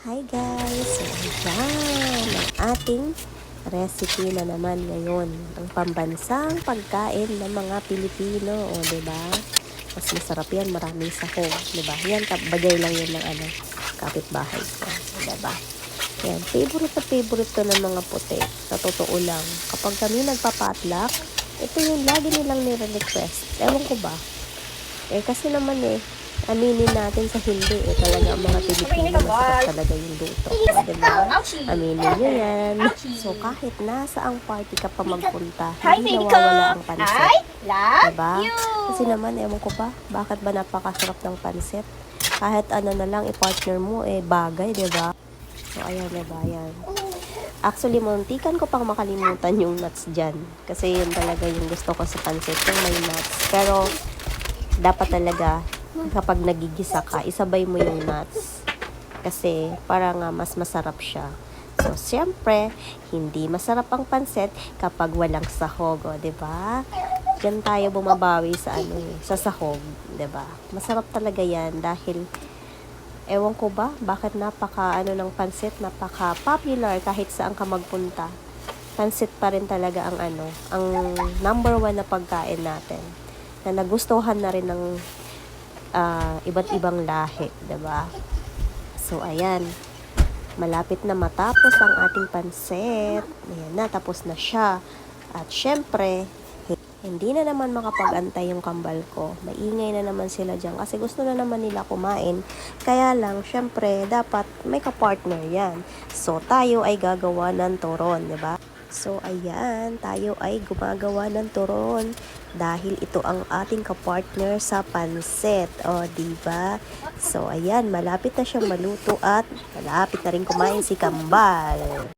Hi guys! So, ayan ang ating recipe na naman ngayon. Ang pambansang pagkain ng mga Pilipino. O, diba? Mas masarap yan. Maraming sahog. Diba? Yan, bagay lang yan ng kapitbahay ko. Diba? Yan. Favorite to ng mga puti. Sa totoo lang. Kapag kami nagpapatlock, ito yung lagi nilang nire-request. Ewan ko ba? Kasi naman aminin natin sa hindi talaga ang mga Pilipino masarap talaga yung luto. Diba? Aminin nyo yan. So, kahit nasa ang party ka pa magpunta, hindi nawawala ang pansit. Diba? Kasi naman, ewan ko ba, bakit ba napakasarap ng pansit? Kahit ano na lang, i-partner mo, bagay, diba? So, ayan, diba, yan. Actually, muntikan ko pang makalimutan yung nuts dyan. Kasi yun talaga yung gusto ko sa pansit, yung may nuts. Pero, dapat talaga, kapag nagigisa ka, isabay mo yung nuts. Kasi, para nga mas masarap siya. So, siyempre, hindi masarap ang pansit kapag walang sahog, o, diba? Diyan tayo bumabawi sa sa sahog, diba? Masarap talaga yan dahil, ewan ko ba, bakit napaka ng pansit, napaka popular kahit saan ka magpunta. Pansit pa rin talaga ang ang number 1 na pagkain natin. Na nagustuhan na rin ng iba't ibang lahi, diba? So, ayan. Malapit na matapos ang ating pansit. Ayan na, tapos na siya. At syempre, hindi na naman makapag-antay yung kambal ko. Maingay na naman sila dyan kasi gusto na naman nila kumain. Kaya lang, syempre, dapat may kapartner yan. So, tayo ay gagawa ng turon, diba? So, ayan, tayo ay gumagawa ng turon dahil ito ang ating kapartner sa pansit. O, diba? So, ayan, malapit na siyang maluto at malapit na rin kumain si Kambal.